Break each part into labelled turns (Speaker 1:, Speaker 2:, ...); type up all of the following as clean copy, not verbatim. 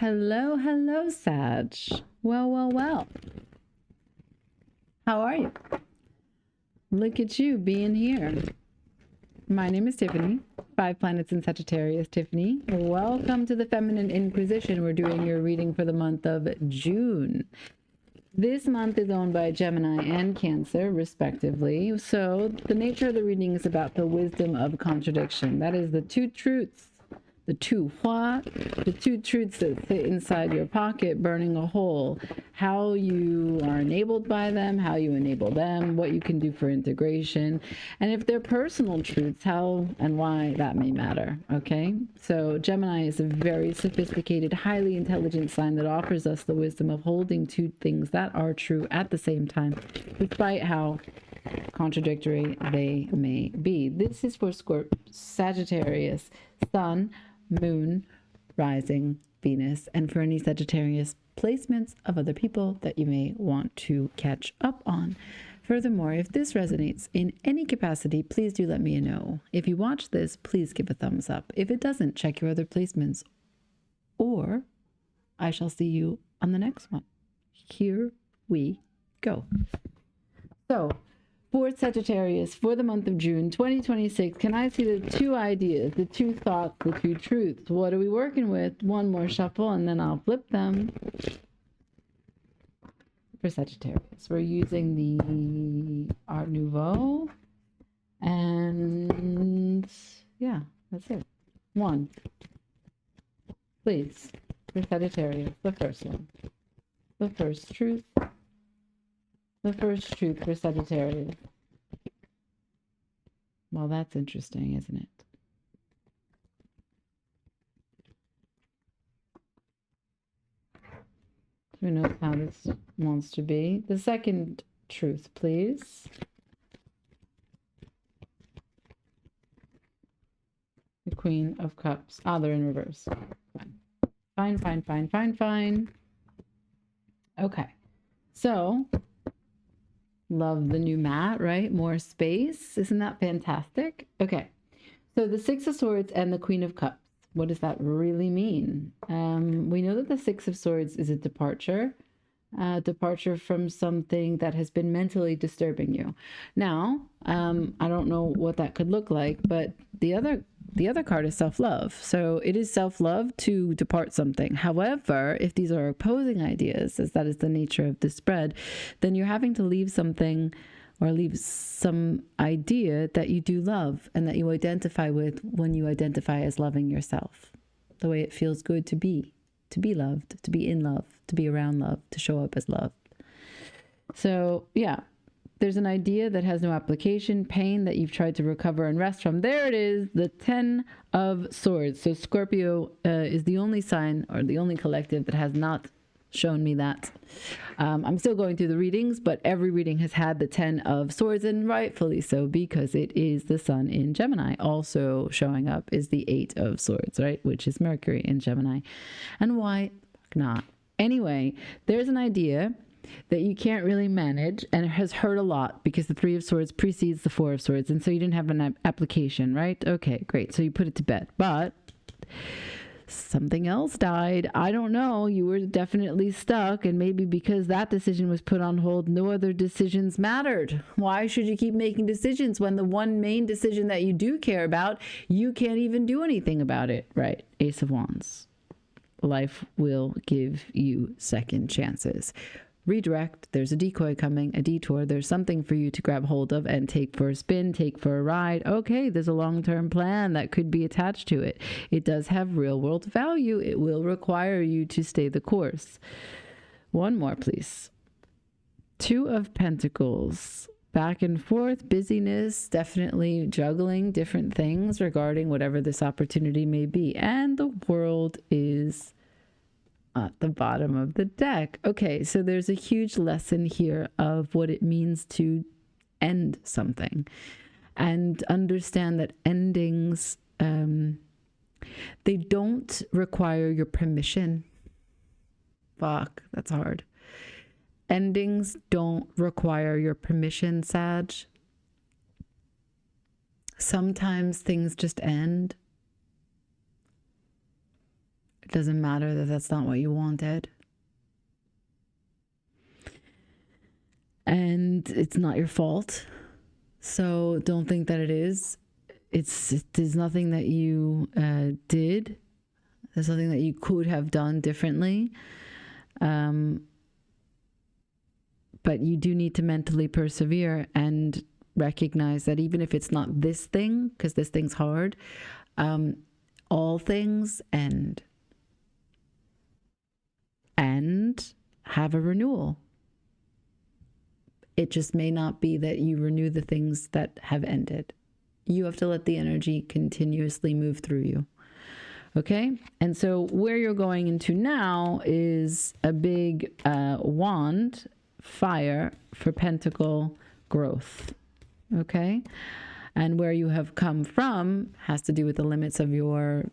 Speaker 1: Hello, hello, Sag. Well. How are you? Look at you being here. My name is Tiffany, 5 planets in Sagittarius. Tiffany, welcome to the Feminine Inquisition. We're doing your reading for the month of June. This month is owned by Gemini and Cancer, respectively. So the nature of the reading is about the wisdom of contradiction. That is the two truths. The two truths that sit inside your pocket, burning a hole. How you are enabled by them, how you enable them, what you can do for integration. And if they're personal truths, how and why that may matter, okay? So Gemini is a very sophisticated, highly intelligent sign that offers us the wisdom of holding two things that are true at the same time, despite how contradictory they may be. This is for Sagittarius, Sun, Moon, Rising, Venus, and for any Sagittarius placements of other people that you may want to catch up on. Furthermore, if this resonates in any capacity, please do let me know. If you watch this, please give a thumbs up. If it doesn't, check your other placements, or I shall see you on the next one. Here we go. So, for Sagittarius, for the month of June 2026, can I see the two ideas, the two thoughts, the two truths? What are we working with? One more shuffle and then I'll flip them. For Sagittarius, we're using the Art Nouveau. And yeah, that's it. One. Please, for Sagittarius, the first one. The first truth. The first truth for Sagittarius. Well, that's interesting, isn't it? Who knows how this wants to be? The second truth, please. The Queen of Cups. Ah, they're in reverse. Fine. Okay. So, love the new mat, right? More space. Isn't that fantastic? Okay. So the Six of Swords and the Queen of Cups. What does that really mean? We know that the Six of Swords is a departure from something that has been mentally disturbing you. Now, I don't know what that could look like, but the other card is self-love. So it is self-love to depart something. However, if these are opposing ideas, as that is the nature of the spread, then you're having to leave something or leave some idea that you do love and that you identify with when you identify as loving yourself. The way it feels good to be loved, to be in love, to be around love, to show up as love. So yeah, there's an idea that has no application, pain that you've tried to recover and rest from. There it is, the 10 of Swords. So Scorpio is the only sign or the only collective that has not shown me that. I'm still going through the readings, but every reading has had the 10 of Swords, and rightfully so, because it is the sun in Gemini. Also showing up is the 8 of Swords, right? Which is Mercury in Gemini. And why not? Anyway, there's an idea that you can't really manage, and it has hurt a lot because the 3 of Swords precedes the 4 of Swords, and so you didn't have an application, right? Okay, great. So you put it to bed, but something else died. I don't know. You were definitely stuck, and maybe because that decision was put on hold, no other decisions mattered. Why should you keep making decisions when the one main decision that you do care about, you can't even do anything about it, right? Ace of Wands. Life will give you second chances. Redirect, there's a decoy coming, a detour, there's something for you to grab hold of and take for a spin, take for a ride. Okay, there's a long-term plan that could be attached to it. It does have real-world value. It will require you to stay the course. One more, please. 2 of Pentacles. Back and forth, busyness, definitely juggling different things regarding whatever this opportunity may be. And the World is at the bottom of the deck. Okay, so there's a huge lesson here of what it means to end something and understand that endings, they don't require your permission. Fuck, that's hard. Endings don't require your permission, Sag. Sometimes things just end It doesn't matter that that's not what you wanted. And it's not your fault. So don't think that it is. There's nothing that you did. There's nothing that you could have done differently. But you do need to mentally persevere and recognize that even if it's not this thing, because this thing's hard, all things end. And have a renewal. It just may not be that you renew the things that have ended. You have to let the energy continuously move through you. Okay? And so where you're going into now is a big wand, fire for pentacle growth. Okay? And where you have come from has to do with the limits of your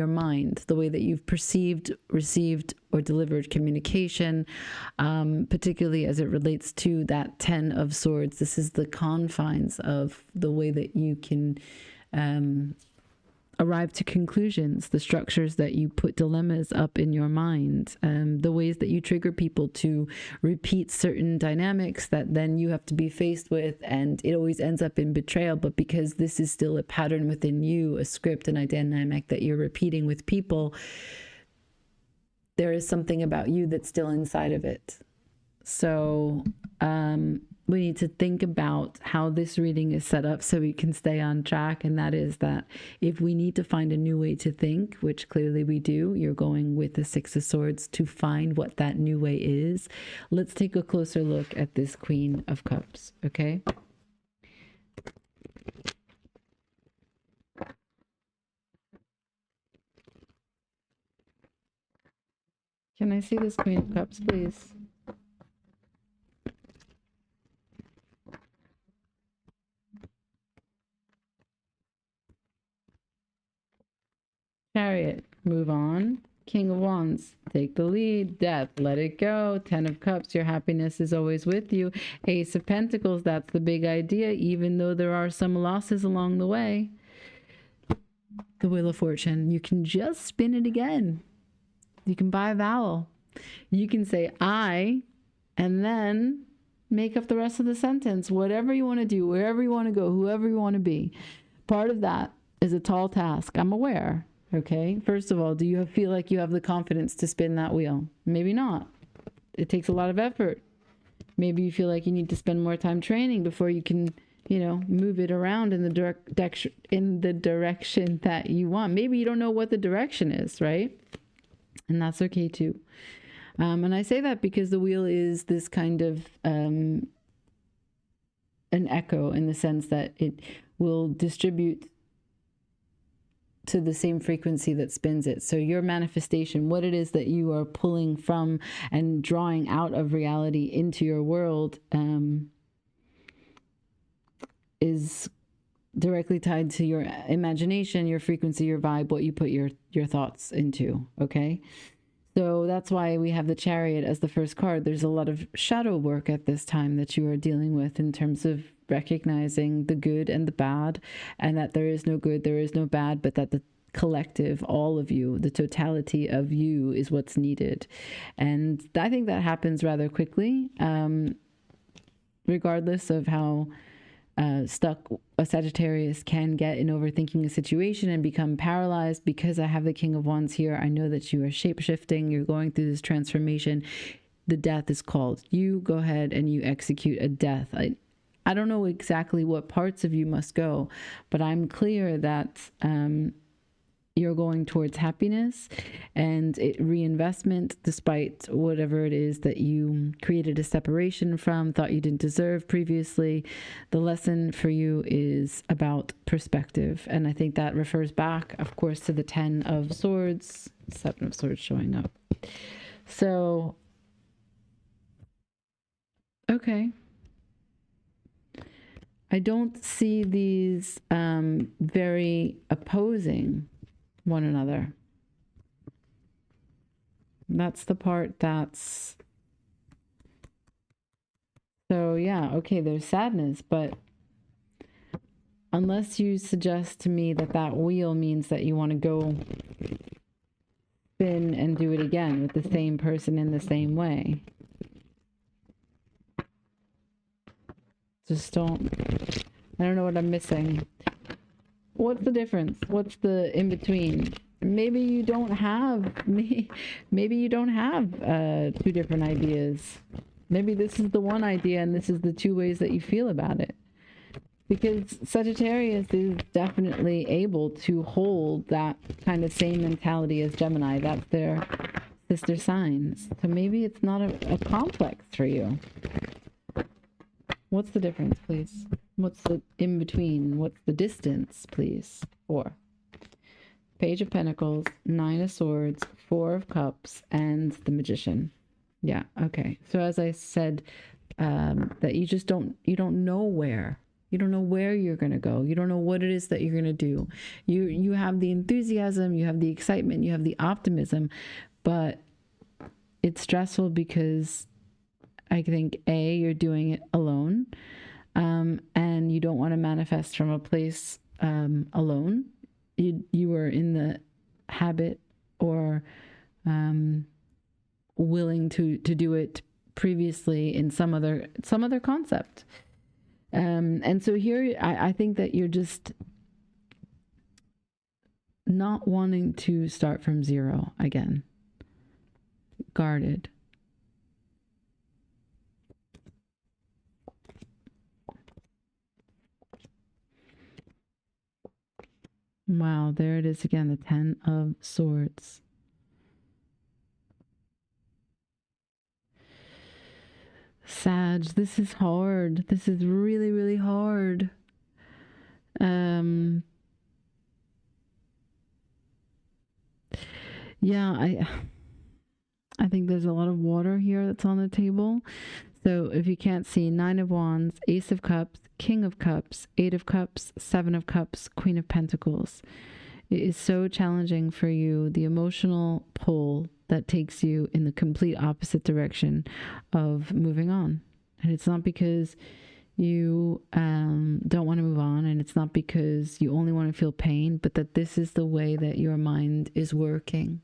Speaker 1: mind, the way that you've perceived, received, or delivered communication, particularly as it relates to that 10 of Swords. This is the confines of the way that you can arrive to conclusions, the structures that you put dilemmas up in your mind, the ways that you trigger people to repeat certain dynamics that then you have to be faced with, and it always ends up in betrayal. But because this is still a pattern within you, a script and a dynamic that you're repeating with people, there is something about you that's still inside of it. So we need to think about how this reading is set up so we can stay on track. And that is that if we need to find a new way to think, which clearly we do, you're going with the Six of Swords to find what that new way is. Let's take a closer look at this Queen of Cups, okay? Can I see this Queen of Cups, please? Chariot, move on. King of Wands, take the lead. Death, let it go. 10 of Cups, your happiness is always with you. Ace of Pentacles, that's the big idea, even though there are some losses along the way. The Wheel of Fortune, you can just spin it again. You can buy a vowel. You can say I, and then make up the rest of the sentence. Whatever you want to do, wherever you want to go, whoever you want to be. Part of that is a tall task. I'm aware. Okay. First of all, do you feel like you have the confidence to spin that wheel? Maybe not. It takes a lot of effort. Maybe you feel like you need to spend more time training before you can, move it around in the direction that you want. Maybe you don't know what the direction is, right? And that's okay too. And I say that because the wheel is this kind of an echo, in the sense that it will distribute to the same frequency that spins it. So your manifestation, what it is that you are pulling from and drawing out of reality into your world, is directly tied to your imagination, your frequency, your vibe, what you put your thoughts into. Okay. So that's why we have the Chariot as the first card. There's a lot of shadow work at this time that you are dealing with, in terms of recognizing the good and the bad, and that there is no good, there is no bad, but that the collective, all of you, the totality of you is what's needed. And I think that happens rather quickly, regardless of how stuck a Sagittarius can get in overthinking a situation and become paralyzed. Because I have the King of Wands here, I know that you are shape-shifting, you're going through this transformation. The death is called. You go ahead and you execute a death. I don't know exactly what parts of you must go, but I'm clear that you're going towards happiness and reinvestment, despite whatever it is that you created a separation from, thought you didn't deserve previously. The lesson for you is about perspective. And I think that refers back, of course, to the 10 of Swords, 7 of Swords showing up. So, okay. I don't see these very opposing one another. That's the part that's... So yeah, okay, there's sadness, but unless you suggest to me that that wheel means that you want to go spin and do it again with the same person in the same way. Just don't, I don't know what I'm missing. What's the difference? What's the in between? Maybe you don't have, maybe you don't have two different ideas. Maybe this is the one idea and this is the two ways that you feel about it. Because Sagittarius is definitely able to hold that kind of same mentality as Gemini. That's their sister signs. So maybe it's not a complex for you. What's the difference, please? What's the in between? What's the distance, please? 4. Page of Pentacles, 9 of Swords, 4 of Cups, and the Magician. Yeah, okay. So as I said, that you just don't know where. You don't know where you're going to go. You don't know what it is that you're going to do. You have the enthusiasm, you have the excitement, you have the optimism, but it's stressful because I think, A, you're doing it alone, and you don't want to manifest from a place alone. You are in the habit or willing to do it previously in some other concept. And so here, I think that you're just not wanting to start from zero again. Guarded. Wow, there it is again, the 10 of Swords. Sag, this is hard. This is really, really hard. Yeah, I think there's a lot of water here that's on the table. So if you can't see, 9 of Wands, Ace of Cups, King of Cups, 8 of Cups, 7 of Cups, Queen of Pentacles. It is so challenging for you, the emotional pull that takes you in the complete opposite direction of moving on. And it's not because you don't want to move on, and it's not because you only want to feel pain, but that this is the way that your mind is working.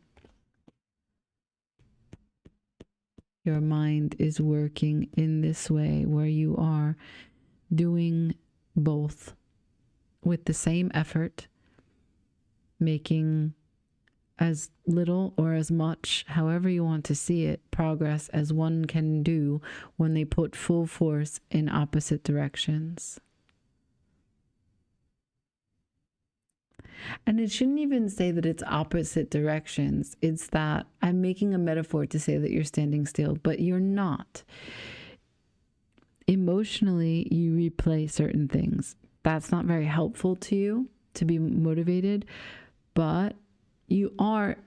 Speaker 1: Your mind is working in this way where you are doing both with the same effort, making as little or as much, however you want to see it, progress as one can do when they put full force in opposite directions. And it shouldn't even say that it's opposite directions. It's that I'm making a metaphor to say that you're standing still, but you're not. Emotionally, you replay certain things. That's not very helpful to you to be motivated, but you are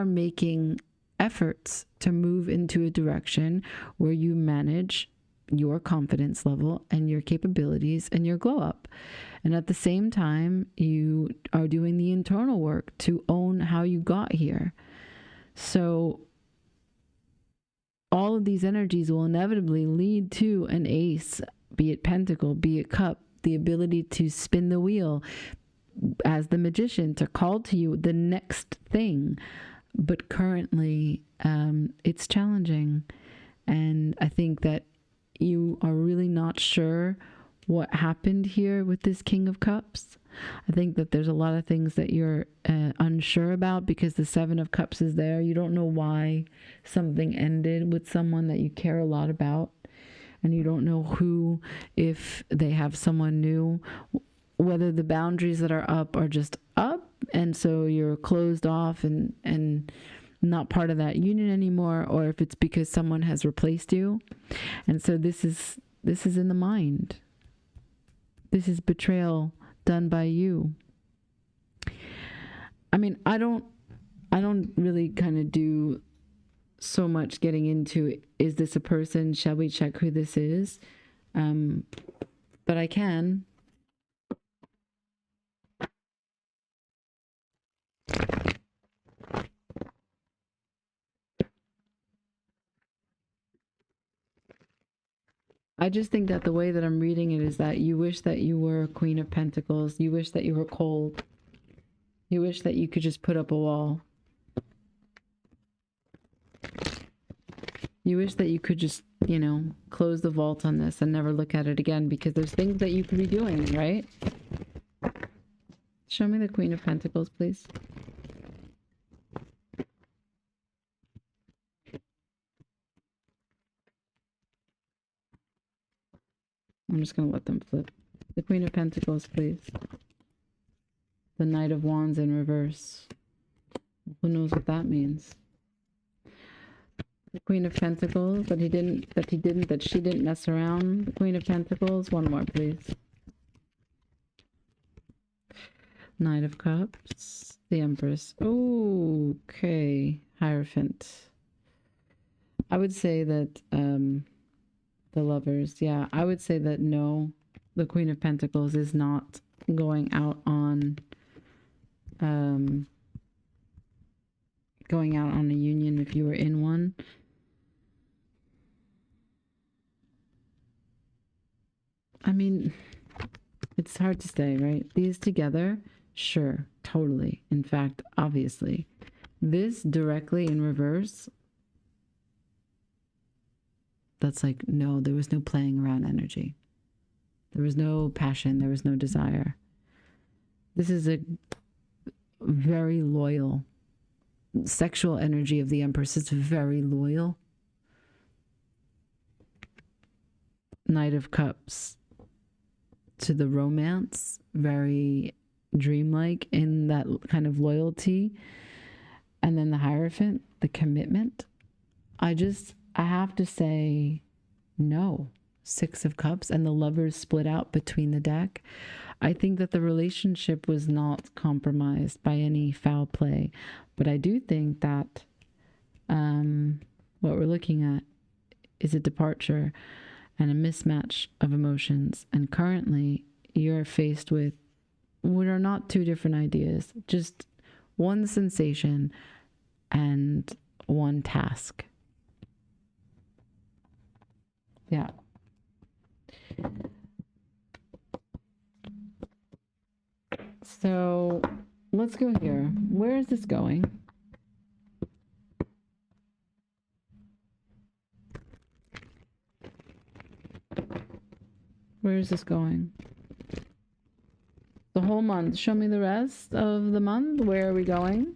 Speaker 1: making efforts to move into a direction where you manage your confidence level and your capabilities and your glow up. And at the same time, you are doing the internal work to own how you got here. So all of these energies will inevitably lead to an ace, be it pentacle, be it cup, the ability to spin the wheel as the magician, to call to you the next thing. But currently, it's challenging. And I think that you are really not sure what happened here with this King of Cups. I think that there's a lot of things that you're unsure about because the 7 of Cups is there. You don't know why something ended with someone that you care a lot about. And you don't know who, if they have someone new, whether the boundaries that are up are just up, and so you're closed off and not part of that union anymore, or if it's because someone has replaced you. And so this is in the mind. This is betrayal done by you. I mean, I don't really kind of do so much getting into, is this a person? Shall we check who this is? But I can. I just think that the way that I'm reading it is that you wish that you were a Queen of Pentacles. You wish that you were cold. You wish that you could just put up a wall. You wish that you could just, you know, close the vault on this and never look at it again, because there's things that you could be doing, right? Show me the Queen of Pentacles, please. I'm just going to let them flip. The Queen of Pentacles, please. The Knight of Wands in reverse. Who knows what that means? The Queen of Pentacles, that she didn't mess around. The Queen of Pentacles, one more, please. Knight of Cups, the Empress. Okay, Hierophant. I would say that the Lovers, yeah, I would say that no, the Queen of Pentacles is not going out on a union if you were in one. I mean, it's hard to say, right? These together, sure, totally. In fact, obviously. This directly in reverse, that's like, no, there was no playing around energy. There was no passion. There was no desire. This is a very loyal. Sexual energy of the Empress is very loyal. Knight of Cups to the romance, very dreamlike in that kind of loyalty. And then the Hierophant, the commitment. I have to say no. Six of Cups and the Lovers split out between the deck. I think that the relationship was not compromised by any foul play. But I do think that what we're looking at is a departure and a mismatch of emotions. And currently, you're faced with what are not two different ideas, just one sensation and one task. Yeah. So let's go here. Where is this going? Where is this going? The whole month. Show me the rest of the month. Where are we going?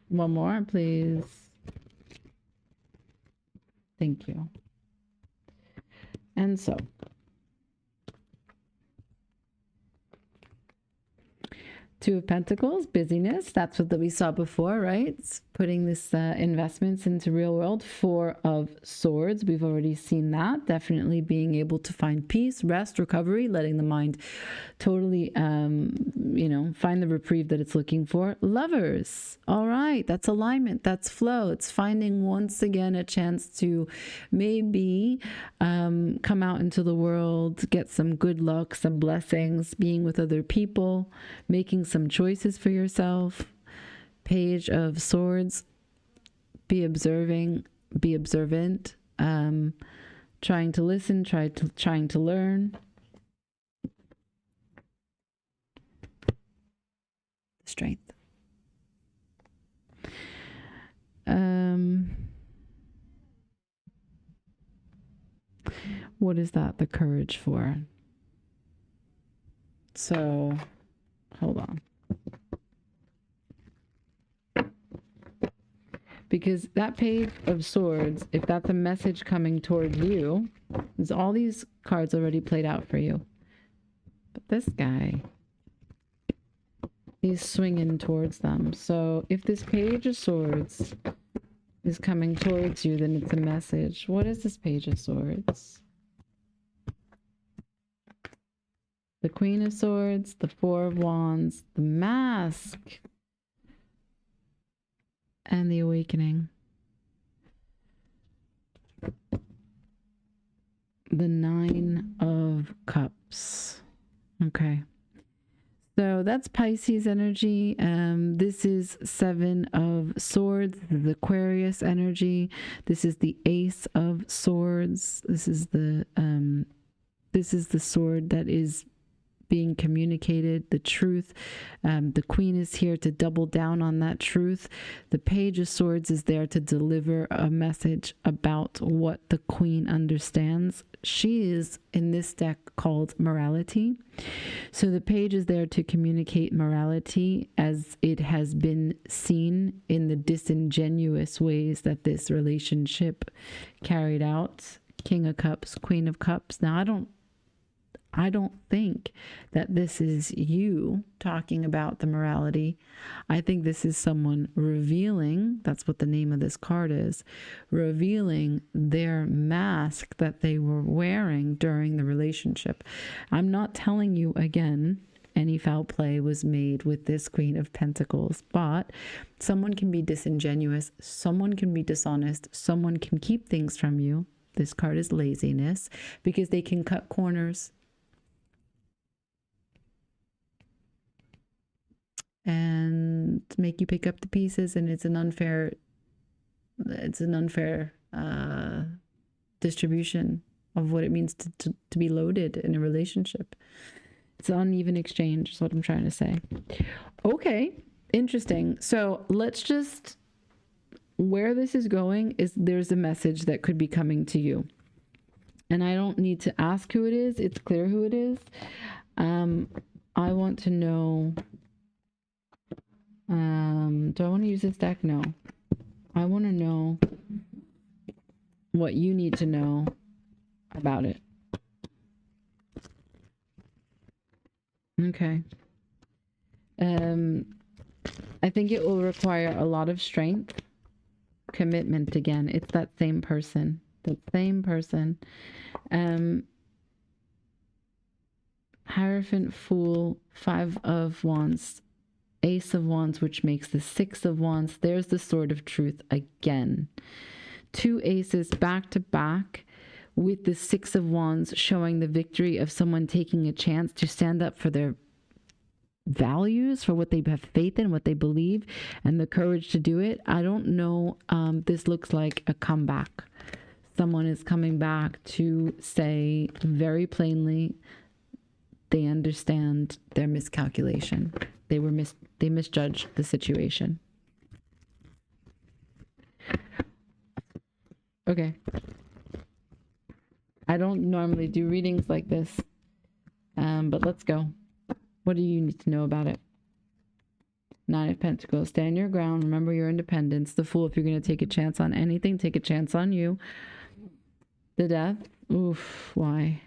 Speaker 1: One more, please. Thank you. And so, Two of Pentacles, busyness. That's what we saw before, right? It's putting this investments into real world. Four of Swords. We've already seen that. Definitely being able to find peace, rest, recovery, letting the mind totally, find the reprieve that it's looking for. Lovers. All right. That's alignment. That's flow. It's finding once again a chance to maybe come out into the world, get some good luck, some blessings, being with other people, making some choices for yourself. Page of Swords. Be observing, be observant, trying to listen, trying to learn. Strength. What is that? The courage for? So, hold on. Because that Page of Swords, if that's a message coming towards you, is all these cards already played out for you. But this guy, he's swinging towards them. So if this Page of Swords is coming towards you, then it's a message. What is this Page of Swords? The Queen of Swords, the Four of Wands, the Mask, and the Awakening. The Nine of Cups. Okay. So that's Pisces energy. This is Seven of Swords, the Aquarius energy. This is the Ace of Swords. This is the sword that is being communicated, the truth. The Queen is here to double down on that truth. The Page of Swords is there to deliver a message about what the Queen understands. She is in this deck called morality. So the Page is there to communicate morality as it has been seen in the disingenuous ways that this relationship carried out. King of Cups, Queen of Cups. Now, I don't think that this is you talking about the morality. I think this is someone revealing, that's what the name of this card is, revealing their mask that they were wearing during the relationship. I'm not telling you again any foul play was made with this Queen of Pentacles, but someone can be disingenuous, someone can be dishonest, someone can keep things from you. This card is laziness because they can cut corners and make you pick up the pieces, and it's an unfair distribution of what it means to be loaded in a relationship. It's an uneven exchange is what I'm trying to say. Okay, interesting. So let's just, where this is going is there's a message that could be coming to you. And I don't need to ask who it is. It's clear who it is. I want to know, do I want to use this deck? No. I want to know what you need to know about it. Okay. I think it will require a lot of strength, commitment again. It's that same person. That same person. Hierophant, Fool, Five of Wands, Ace of Wands, which makes the Six of Wands. There's the Sword of Truth again. Two aces back to back with the Six of Wands showing the victory of someone taking a chance to stand up for their values, for what they have faith in, what they believe, and the courage to do it. I don't know. This looks like a comeback. Someone is coming back to say very plainly they understand their miscalculation. They misjudged the situation. Okay. I don't normally do readings like this, but let's go. What do you need to know about it? Nine of Pentacles. Stand your ground. Remember your independence. The Fool. If you're going to take a chance on anything, take a chance on you. The Death. Oof. Why?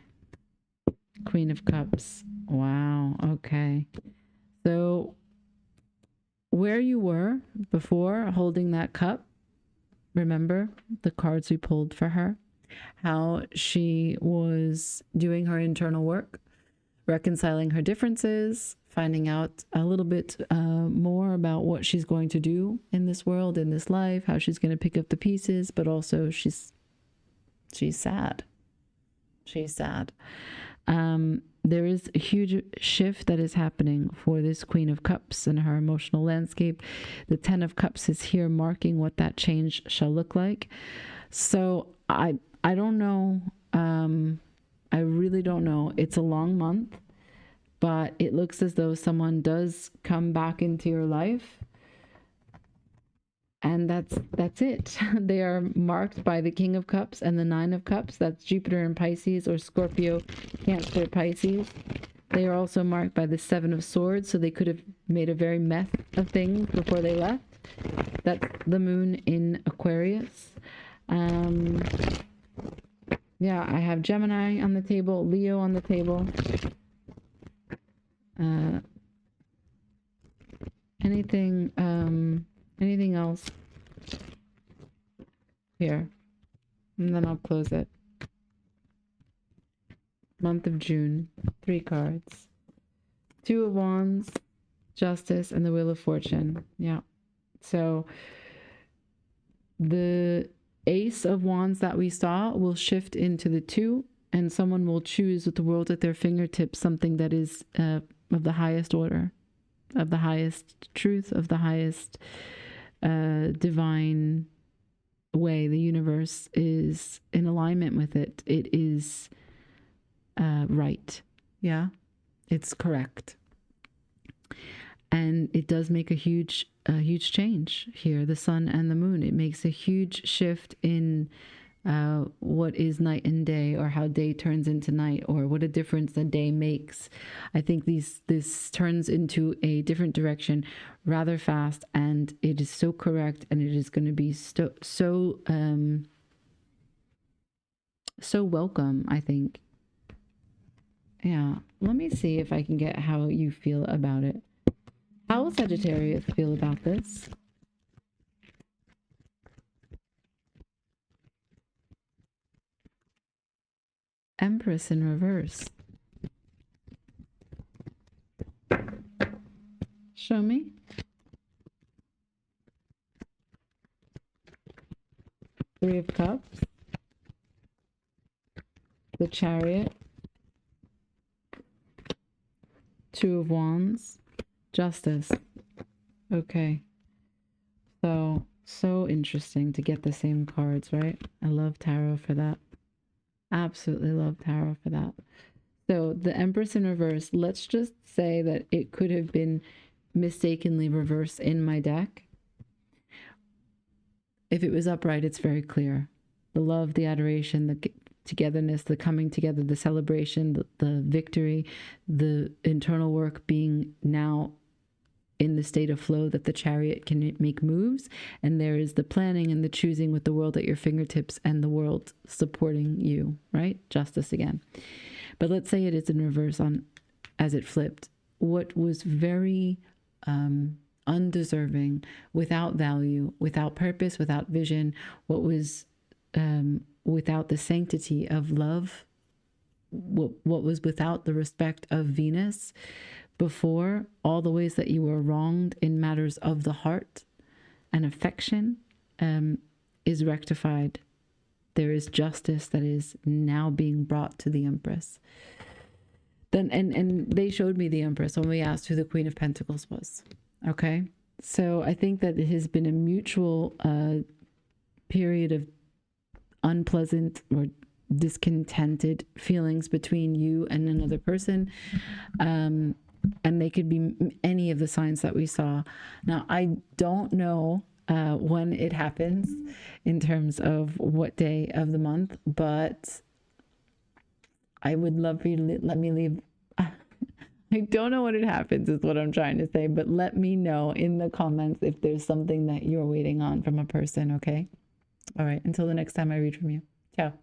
Speaker 1: Queen of Cups. Wow. Okay. So where you were before holding that cup, remember the cards we pulled for her, how she was doing her internal work, reconciling her differences, finding out a little bit more about what she's going to do in this world, in this life, how she's going to pick up the pieces, but also she's sad. She's sad. There is a huge shift that is happening for this Queen of Cups in her emotional landscape. The Ten of Cups is here marking what that change shall look like. So I don't know. I really don't know. It's a long month, but it looks as though someone does come back into your life. And that's it. They are marked by the King of Cups and the Nine of Cups. That's Jupiter and Pisces, or Scorpio, Cancer, Pisces. They are also marked by the Seven of Swords, so they could have made a very mess of things before they left. That's the Moon in Aquarius. Yeah, I have Gemini on the table, Leo on the table. Anything else here? And then I'll close it. Month of June, 3 cards. Two of Wands, Justice, and the Wheel of Fortune. Yeah. So the Ace of Wands that we saw will shift into the 2, and someone will choose with the world at their fingertips something that is of the highest order, of the highest truth, of the highest divine way. The universe is in alignment with it. It is right. Yeah. It's correct. And it does make a huge change here, the sun and the moon. It makes a huge shift in what is night and day, or how day turns into night, or what a difference a day makes. I think this turns into a different direction rather fast, and it is so correct, and it is going to be so welcome, I think. Yeah, let me see if I can get how you feel about it. How will Sagittarius feel about this? Empress in reverse. Show me. Three of Cups. The Chariot. Two of Wands. Justice. Okay. So interesting to get the same cards, right? I love tarot for that. Absolutely love tarot for that. So the Empress in reverse, let's just say that it could have been mistakenly reversed in my deck. If it was upright, it's very clear. The love, the adoration, the togetherness, the coming together, the celebration, the victory, the internal work being now in the state of flow, that the Chariot can make moves, and there is the planning and the choosing with the world at your fingertips and the world supporting you, right? Justice again. But let's say it is in reverse on as it flipped. What was very undeserving, without value, without purpose, without vision, what was without the sanctity of love, what was without the respect of Venus before, all the ways that you were wronged in matters of the heart and affection, is rectified. There is justice that is now being brought to the Empress. Then, and they showed me the Empress when we asked who the Queen of Pentacles was. Okay, so I think that it has been a mutual period of unpleasant or discontented feelings between you and another person. And they could be any of the signs that we saw. Now, I don't know when it happens in terms of what day of the month, but I would love for you to let me leave. I don't know when it happens is what I'm trying to say, but let me know in the comments if there's something that you're waiting on from a person, okay? All right, until the next time I read from you. Ciao.